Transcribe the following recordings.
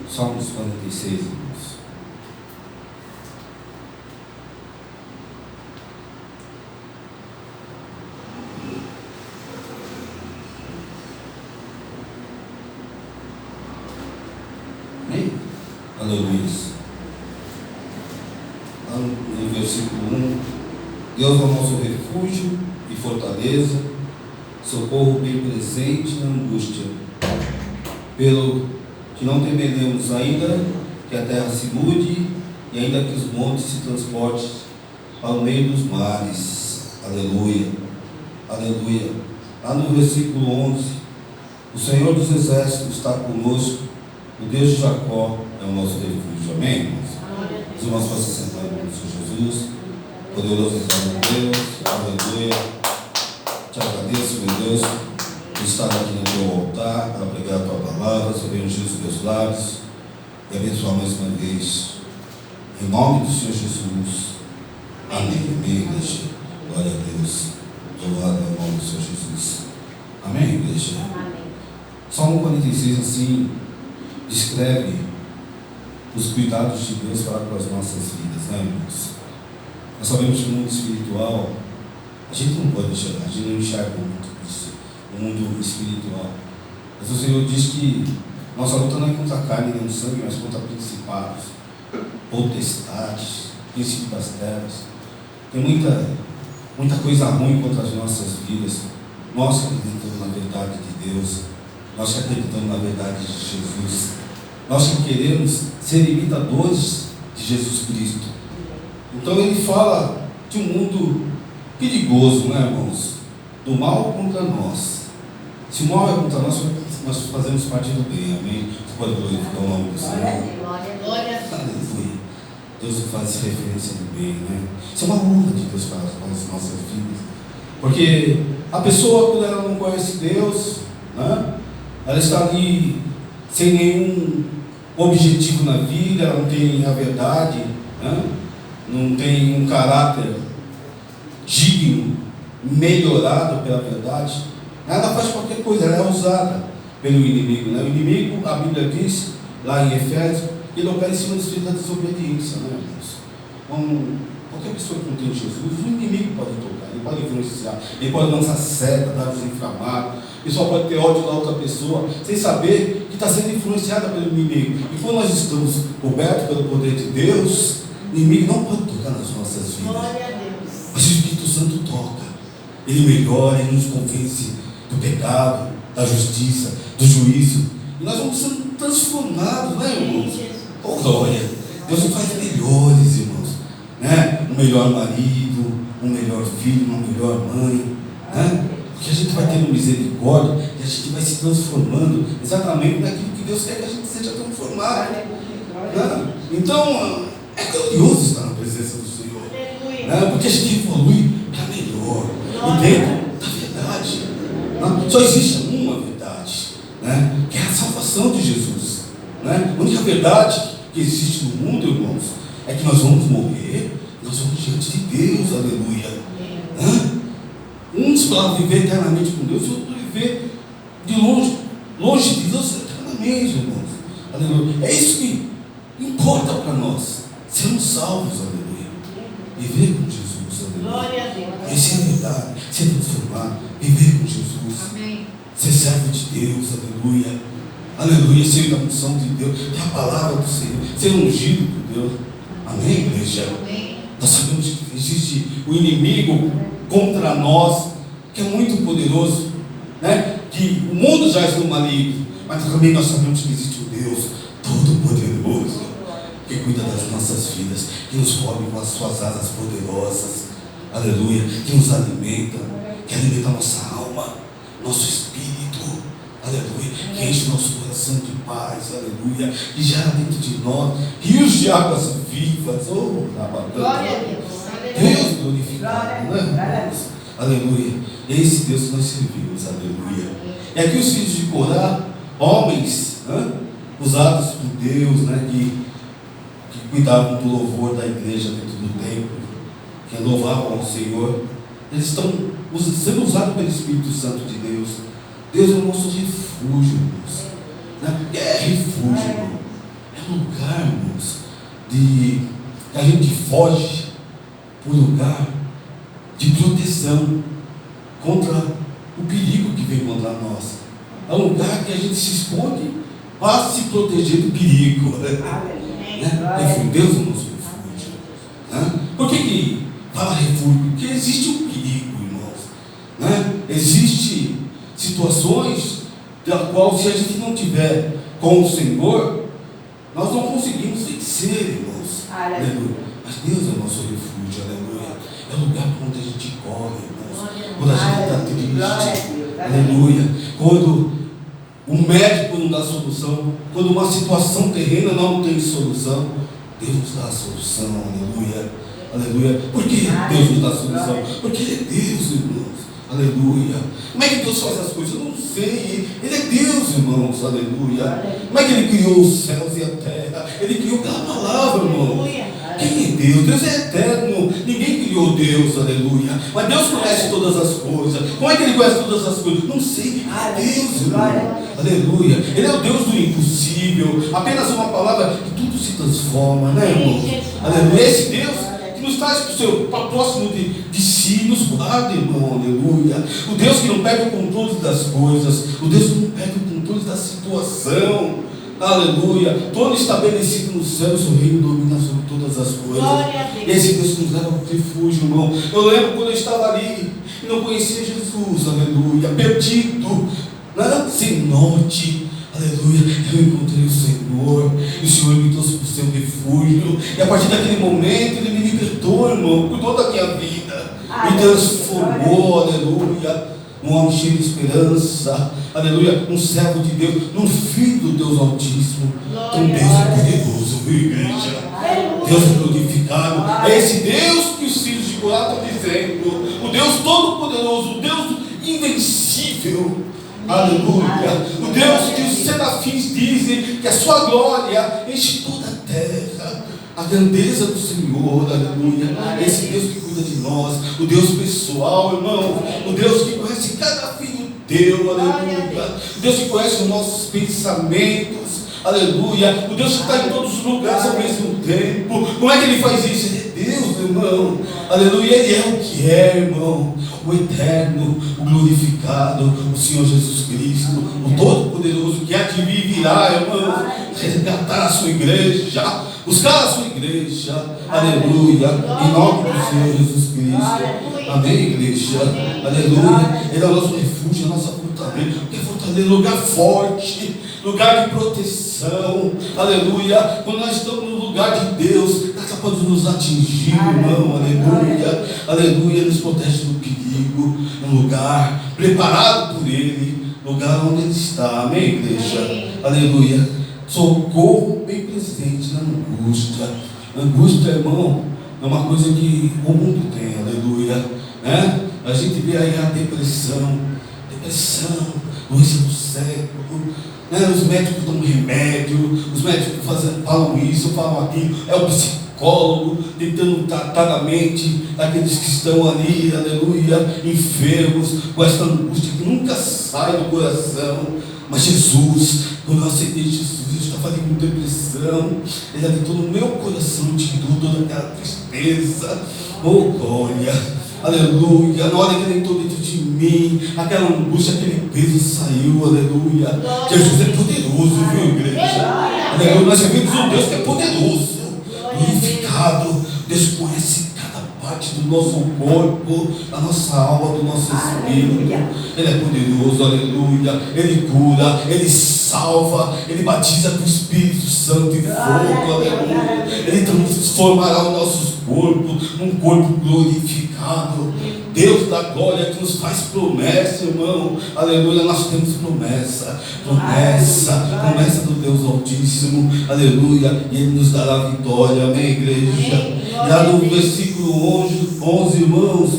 Salmos 46, irmãos. Amém? Aleluia. Lá no versículo 1: Deus é o nosso refúgio e fortaleza, socorro bem presente na angústia. Pelo que não temeremos, ainda que a terra se mude e ainda que os montes se transportem ao meio dos mares. Aleluia, aleluia. Lá no versículo 11: o Senhor dos exércitos está conosco, o Deus de Jacó é o nosso refúgio. Amém, irmãos? Os irmãos possam se sentar em nome do Senhor Jesus, poderoso e eterno Deus. Aleluia. Te agradeço, meu Deus, por estar aqui no teu altar para pregar a tua palavra, sobre ungir os teus lábios e abençoar mais uma vez, em nome do Senhor Jesus. Amém. Amém, igreja. Glória a Deus. Louvado é o nome do Senhor Jesus. Amém, igreja. Amém. Salmo 46 assim descreve os cuidados de Deus para com as nossas vidas, né, irmãos? Nós sabemos que o mundo espiritual, a gente não pode enxergar, a gente não enxerga muito isso, o mundo espiritual. Mas o Senhor diz que nossa luta não é contra a carne nem o sangue, mas contra principados, potestades, princípios das trevas. Tem muita coisa ruim contra as nossas vidas. Nós que acreditamos na verdade de Deus, nós que acreditamos na verdade de Jesus, nós que queremos ser imitadores de Jesus Cristo. Então ele fala de um mundo perigoso, né, irmãos? Do mal contra nós. Se o mal é contra nós, nós fazemos parte do bem. Amém? Você pode glorificar o nome do Senhor. Glória. Aleluia. Deus faz referência do bem, né? Isso é uma honra de Deus para as nossas vidas. Porque a pessoa, quando ela não conhece Deus, né, ela está ali sem nenhum objetivo na vida, ela não tem a verdade, né, não tem um caráter digno, melhorado pela verdade, ela faz qualquer coisa, ela é usada pelo inimigo, né? O inimigo, a Bíblia diz, lá em Efésios, ele opera em cima do espírito da desobediência, né, irmãos? Então, qualquer pessoa que não tem Jesus, o inimigo pode tocar, ele pode influenciar, ele pode lançar seta, dados inflamados, a pessoa pode ter ódio da outra pessoa, sem saber que está sendo influenciada pelo inimigo. E quando nós estamos cobertos pelo poder de Deus, o inimigo não pode tocar nas nossas vidas. Glória a Deus. Mas o Espírito Santo toca, ele melhora, ele nos convence do pecado, da justiça, do juízo, e nós vamos sendo transformados, né, irmãos? Oh, glória! Deus nos faz melhores, irmãos, né? Um melhor marido, um melhor filho, uma melhor mãe, né? Porque a gente vai tendo misericórdia e a gente vai se transformando exatamente naquilo que Deus quer que a gente seja transformado, né? Então é glorioso estar na presença do Senhor, né? Porque a gente evolui para melhor e dentro da verdade, né? Só existe uma verdade, né? Que é a salvação de Jesus, né? A única verdade que existe no mundo, irmãos, é que nós vamos morrer, nós vamos diante de Deus, aleluia, né? Uns para viver eternamente com Deus, outros para viver de longe de Deus eternamente, irmãos, aleluia. É isso que importa para nós, sermos salvos, aleluia, viver com Jesus, aleluia. Glória a Deus. Essa é a verdade, ser transformado, viver com Jesus, Amém. ser servo de Deus, aleluia, aleluia, ser da unção de Deus, ter a palavra do Senhor, ser ungido por Deus, amém, igreja? Amém. Nós sabemos que existe o inimigo contra nós, que é muito poderoso, né? Que o mundo já é no maligno, mas também nós sabemos que existe um Deus todo-poderoso, que cuida das nossas vidas, que nos cobre com as suas asas poderosas, aleluia, que nos alimenta, que alimenta a nossa alma, nosso espírito, aleluia, que enche nosso coração de paz, aleluia, que gera dentro de nós rios de águas vivas, oh, Glória a Deus. Deus glorificado, né? Aleluia. Esse Deus que nós servimos, aleluia. E aqui os filhos de Corá, homens, né, usados por Deus, né, que cuidavam do louvor da igreja dentro do templo, que louvavam ao Senhor, eles estão sendo usados pelo Espírito Santo de Deus. Deus é o nosso refúgio, irmãos, né? É refúgio, irmão. lugar, irmãos, que a gente foge para um lugar de proteção contra o perigo que vem contra nós. É um lugar que a gente se expõe para se proteger do perigo. Refúgio, Deus é o nosso refúgio. Por que fala refúgio? Porque existe um perigo, irmãos. Existem situações da qual, se a gente não tiver com o Senhor, nós não conseguimos vencer, irmãos. Aleluia. Mas Deus é o nosso refúgio, aleluia. É o lugar para onde a gente corre, irmãos. Quando a gente está triste, aleluia. Quando o médico não dá solução, quando uma situação terrena não tem solução, Deus nos dá a solução, aleluia. Aleluia. Por que Deus nos dá a solução? Porque Ele é Deus, irmãos. Aleluia. Como é que Deus faz as coisas? Eu não sei. Ele é Deus, irmãos. Aleluia. Como é que Ele criou os céus e a terra? Ele criou pela palavra, irmãos. Quem é Deus? Deus é eterno. Ninguém criou Deus, aleluia. Mas Deus conhece todas as coisas. Como é que Ele conhece todas as coisas? Não sei. Ele é Deus, irmão. Aleluia. Ele é o Deus do impossível. Apenas uma palavra e tudo se transforma, né, irmão? Aleluia. Esse Deus que nos traz para próximo de si, nos guarda, irmão, aleluia. O Deus que não pega o controle das coisas, o Deus que não pega o controle da situação, aleluia. Todo estabelecido no céu, o seu reino domina sobre todas as coisas. Esse Deus que nos leva ao refúgio, irmão. Eu lembro quando eu estava ali e não conhecia Jesus, aleluia, perdido, sem norte. Aleluia, eu encontrei o Senhor, e o Senhor me trouxe para o seu refúgio, e a partir daquele momento Ele me libertou, irmão, cuidou da minha vida, me transformou, aleluia, um homem cheio de esperança, aleluia, um servo de Deus, um filho do Deus Altíssimo. Então Deus é poderoso, viu, igreja? Deus é glorificado, é esse Deus que os filhos de Corá estão dizendo, o Deus todo-poderoso, o Deus invencível. Aleluia. O Deus que os serafins dizem que a sua glória enche toda a terra. A grandeza do Senhor, aleluia. Esse Deus que cuida de nós, o Deus pessoal, irmão. O Deus que conhece cada filho teu, aleluia. O Deus que conhece os nossos pensamentos, aleluia. O Deus que está em todos os lugares ao mesmo tempo. Como é que Ele faz isso? Ele é Deus, irmão. Aleluia. Ele é o que é, irmão. O eterno, o glorificado, o Senhor Jesus Cristo, o Todo-Poderoso, que há de vir e virá, irmão, resgatar a sua igreja, buscar a sua igreja, aleluia, em nome do Senhor Jesus Cristo, amém, igreja, aleluia. Ele é o nosso refúgio, a nossa fortaleza, porque fortaleza é lugar forte, lugar de proteção, aleluia. Quando nós estamos no lugar de Deus, nada pode nos atingir, irmão, aleluia, aleluia. Nos protege do perigo, um lugar preparado por Ele, lugar onde Ele está, amém, igreja, aleluia. Socorro bem presente na angústia. Angústia, irmão, é uma coisa que o mundo tem, aleluia, né? A gente vê aí a depressão, doença do século, né? Os médicos dão remédio, os médicos falam isso, falam aquilo, é o psicólogo tentando tratar a mente daqueles que estão ali, aleluia, enfermos, com essa angústia que nunca sai do coração. Mas Jesus, quando eu aceitei Jesus, eu estava ali com depressão, Ele habitou no meu coração, tirou toda aquela tristeza, oh glória, aleluia. Na hora que Ele entrou dentro de mim, aquela angústia, aquele peso saiu, aleluia. Jesus é poderoso, viu, igreja? Aleluia. Nós servimos um Deus que é poderoso, glorificado. Deus conhece cada parte do nosso corpo, da nossa alma, do nosso espírito. Ele é poderoso, aleluia. Ele cura, Ele salva, Ele batiza com o Espírito Santo e fogo, aleluia. Ele transformará o nosso corpo num corpo glorificado. Deus da glória que nos faz promessa, irmão, aleluia. Nós temos promessa do Deus Altíssimo, aleluia, e Ele nos dará vitória, amém, igreja. Já no versículo 11, irmãos,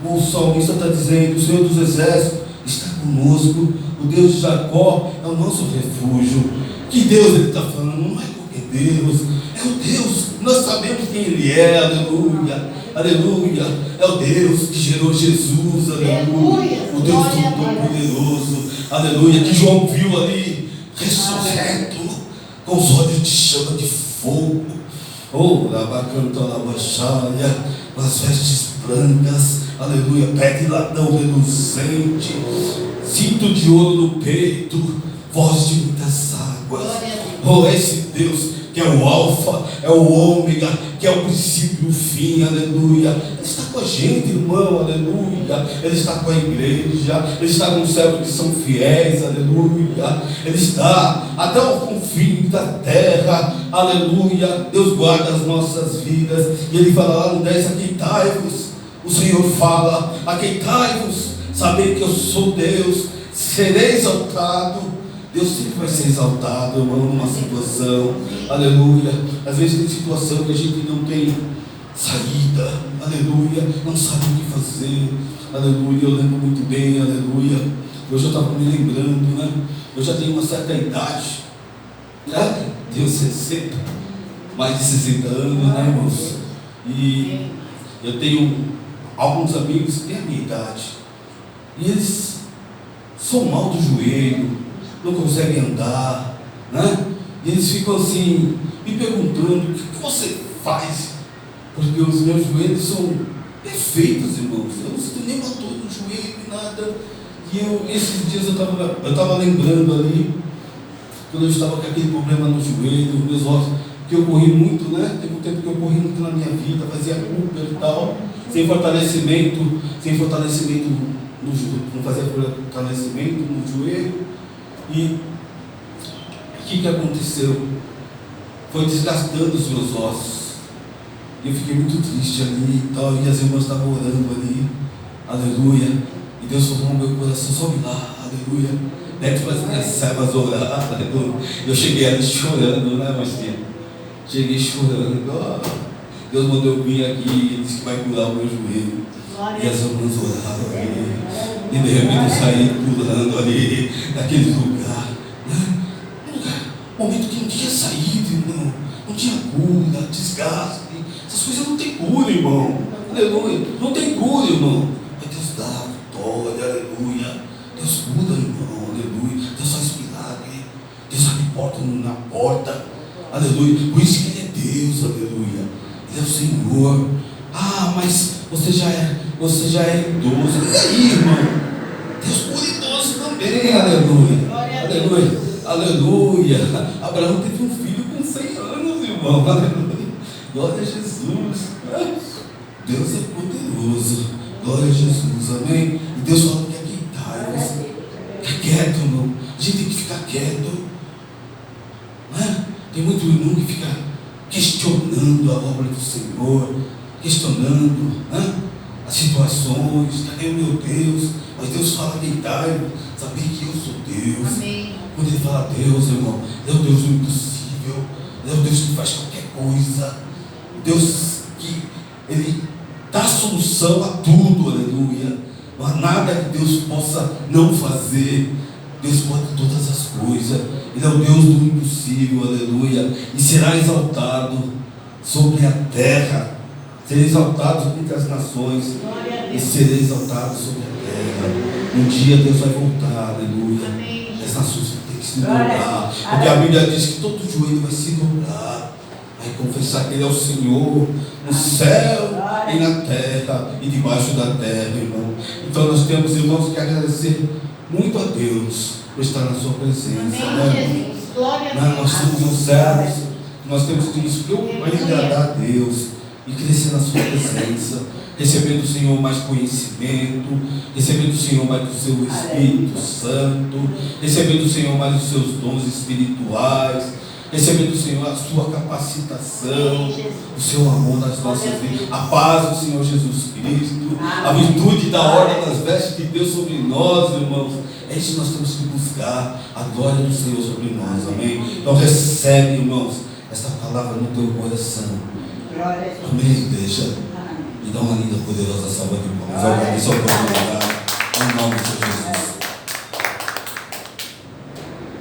o salmista está dizendo: o Senhor dos Exércitos está conosco, o Deus de Jacó é o nosso refúgio. Que Deus Ele está falando? Não é qualquer Deus, é o Deus, nós sabemos quem Ele é, aleluia, aleluia. É o Deus que gerou Jesus, aleluia, o Deus Todo-Poderoso, aleluia, que João viu ali ressurreto, com os olhos de chama de fogo, labacantalabachaya, com as vestes brancas, aleluia, pé de ladrão reluzente, cinto de ouro no peito, voz de muitas águas. Esse Deus que é o alfa, é o ômega, que é o princípio e o fim, aleluia. Ele está com a gente, irmão, aleluia. Ele está com a igreja, Ele está com os servos que são fiéis, aleluia. Ele está até o confim da terra, aleluia. Deus guarda as nossas vidas, e Ele fala lá no 10, aqueitai-vos, o Senhor fala, aqueitai-vos, saber que eu sou Deus, serei exaltado. Deus sempre vai ser exaltado, irmão, numa situação, aleluia. Às vezes tem situação que a gente não tem saída, aleluia, não sabe o que fazer, aleluia. Eu lembro muito bem, aleluia. Hoje eu estava me lembrando, né? Eu já tenho uma certa idade, né? Tenho 60, mais de 60 anos, né, irmãos? E eu tenho alguns amigos que têm a minha idade, e eles são mal do joelho, não conseguem andar, né? E eles ficam assim, me perguntando, o que você faz? Porque os meus joelhos são perfeitos, irmãos. Eu não sinto nem uma dor no joelho, nada. E esses dias eu estava lembrando ali, quando eu estava com aquele problema no joelho, meus ossos, que eu corri muito, né? Teve um tempo que eu corri muito na minha vida, fazia Cooper e tal, sem fortalecimento no joelho, não fazia fortalecimento no joelho. E o que aconteceu? Foi desgastando os meus ossos. Eu fiquei muito triste ali e tal, e as irmãs estavam orando ali, aleluia. E Deus falou no meu coração, sobe lá, aleluia. Pede para as minhas servas orar, aleluia. Eu cheguei ali chorando, né, Marcinha? Cheguei chorando, Deus mandou eu vir aqui, Ele disse que vai curar o meu joelho. E as irmãs oraram ali. E de repente eu saí pulando ali, naquele lugar, né? Um momento que não tinha saída, irmão. Não tinha cura, desgaste. Essas coisas não tem cura, irmão. Aleluia. Não tem cura, irmão. Mas Deus dá vitória, aleluia. Deus cura, irmão, aleluia. Deus faz milagre. Deus abre porta na porta, aleluia. Por isso que Ele é Deus, aleluia. Ele é o Senhor. Mas você já é idoso. E aí, irmão? Deus cura idoso também, aleluia. Aleluia. Aleluia. Abraão teve um filho com 100 anos, irmão. Aleluia. Glória a Jesus. Deus é poderoso. Glória a Jesus, amém. E Deus fala que aqueitai-vos. Fica quieto, irmão. A gente tem que ficar quieto. Não é? Tem muito irmão que fica questionando a obra do Senhor, questionando, né, as situações. Cadê o meu Deus? Mas Deus fala aqueitai-vos, saber que eu sou Deus. Amém. Quando Ele fala Deus, irmão, Ele é o Deus do impossível. Ele é o Deus que faz qualquer coisa. Deus que Ele dá solução a tudo, aleluia. Não há nada que Deus possa não fazer. Deus pode todas as coisas. Ele é o Deus do impossível, aleluia. E será exaltado sobre a terra. Será exaltado entre as nações. E será exaltado sobre a terra. Um dia Deus vai voltar, aleluia. As nações vão ter que se dobrar. Porque a Bíblia diz que todo joelho vai se dobrar. Vai confessar que Ele é o Senhor no céu e na terra e debaixo da terra, irmão. Então nós temos, irmãos, que agradecer muito a Deus por estar na sua presença, né? Nós somos uns servos, nós temos que nos preocupar em agradar a Deus e crescer na sua presença, recebendo do Senhor mais conhecimento, recebendo do Senhor mais do seu Espírito Santo, recebendo do Senhor mais os seus dons espirituais, recebendo do Senhor a sua capacitação, o seu amor nas nossas vidas, a paz do Senhor Jesus Cristo, a virtude da ordem das vestes de Deus sobre nós, irmãos. É isso que nós temos que buscar, a glória do Senhor sobre nós, amém? Então recebe, irmãos, esta palavra no teu coração. Amém, igreja? E dá uma linda, poderosa salva de palmas. Agradeço a oportunidade, em nome de Jesus.